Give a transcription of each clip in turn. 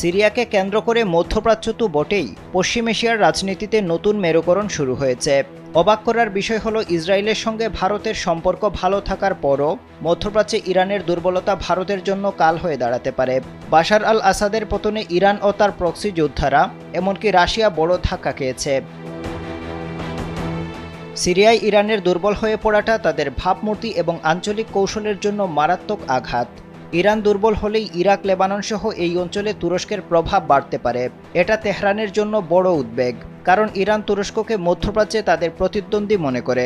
সিরিয়াকে কেন্দ্র করে মধ্যপ্রাচ্য তো বটেই, পশ্চিম এশিয়ার রাজনীতিতে নতুন মেরুকরণ শুরু হয়েছে। অবাক করার বিষয় হলো ইসরায়েলের সঙ্গে ভারতের সম্পর্ক ভালো থাকার পরও মধ্যপ্রাচ্যে ইরানের দুর্বলতা ভারতের জন্য কাল হয়ে দাঁড়াতে পারে। বাশার আল আসাদের পতনে ইরান ও তার প্রক্সি যোদ্ধারা, এমনকি রাশিয়া বড় ধাক্কা খেয়েছে। সিরিয়ায় ইরানের দুর্বল হয়ে পড়াটা তাদের ভাবমূর্তি এবং আঞ্চলিক কৌশলের জন্য মারাত্মক আঘাত। ইরান দুর্বল হলেই ইরাক, লেবানন সহ এই অঞ্চলে তুরস্কের প্রভাব বাড়তে পারে। এটা তেহরানের জন্য বড় উদ্বেগ, কারণ ইরান তুরস্ককে মধ্যপ্রাচ্যে তাদের প্রতিদ্বন্দ্বী মনে করে।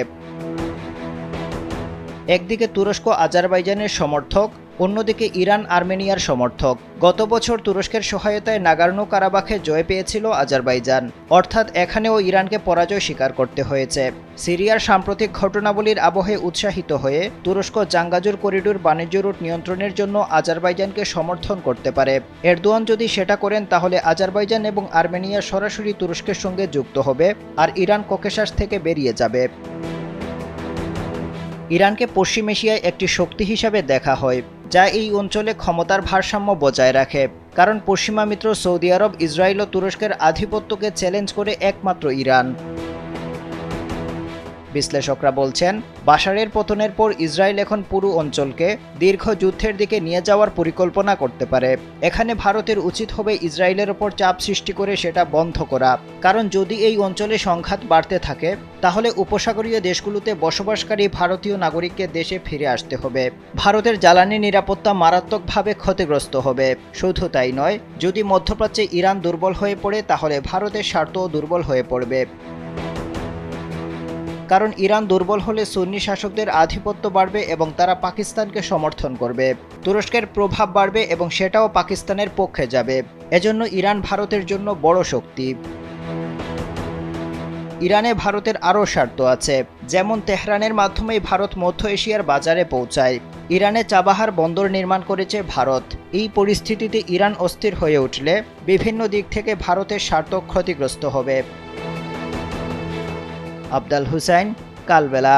একদিকে তুরস্ক আজারবাইজানের সমর্থক, অন্যদিকে ইরান আর্মেনিয়ার সমর্থক। গত বছর তুরস্কের সহায়তায় নাগোর্নো কারাবাখে জয় পেয়েছিল আজারবাইজান, অর্থাৎ এখানেও ইরানকে পরাজয় স্বীকার করতে হয়েছে। সিরিয়ার সাম্প্রতিক ঘটনাবলীর আবহে উৎসাহিত হয়ে তুরস্ক জাঙ্গাজুর করিডোর বাণিজ্য রুট নিয়ন্ত্রণের জন্য আজারবাইজানকে সমর্থন করতে পারে। এরদোয়ান যদি সেটা করেন, তাহলে আজারবাইজান এবং আর্মেনিয়া সরাসরি তুরস্কের সঙ্গে যুক্ত হবে, আর ইরান ককেশাস থেকে বেরিয়ে যাবে। ইরানকে পশ্চিম এশিয়ায় একটি শক্তি হিসাবে দেখা হয়, যা এই অঞ্চলে ক্ষমতার ভারসাম্য বজায় রাখে। কারণ পশ্চিমা মিত্র সৌদি আরব, ইসরায়েল ও তুরস্কের আধিপত্যকে চ্যালেঞ্জ করে একমাত্র ইরান। বিশ্লেষকরা বলছেন, বাশারের পতনের পর ইসরায়েল এখন পুরো অঞ্চলকে দীর্ঘ যুদ্ধের দিকে নিয়ে যাওয়ার পরিকল্পনা করতে পারে। এখানে ভারতের উচিত হবে ইসরায়েলের ওপর চাপ সৃষ্টি করে সেটা বন্ধ করা। কারণ যদি এই অঞ্চলে সংঘাত বাড়তে থাকে, তাহলে উপসাগরীয় দেশগুলোতে বসবাসকারী ভারতীয় নাগরিককে দেশে ফিরে আসতে হবে। ভারতের জ্বালানি নিরাপত্তা মারাত্মকভাবে ক্ষতিগ্রস্ত হবে। শুধু তাই নয়, যদি মধ্যপ্রাচ্যে ইরান দুর্বল হয়ে পড়ে, তাহলে ভারতের স্বার্থও দুর্বল হয়ে পড়বে। কারণ ইরান দুর্বল হলে সুন্নি শাসকদের আধিপত্য বাড়বে এবং তারা পাকিস্তানকে সমর্থন করবে। তুরস্কের প্রভাব বাড়বে এবং সেটাও পাকিস্তানের পক্ষে যাবে। এজন্য ইরান ভারতের জন্য বড় শক্তি। ইরানে ভারতের আরও স্বার্থ আছে, যেমন তেহরানের মাধ্যমেই ভারত মধ্য এশিয়ার বাজারে পৌঁছায়। ইরানে চাবাহার বন্দর নির্মাণ করেছে ভারত। এই পরিস্থিতিতে ইরান অস্থির হয়ে উঠলে বিভিন্ন দিক থেকে ভারতের স্বার্থ ক্ষতিগ্রস্ত হবে। আফদাল হুসাইন, কালবেলা।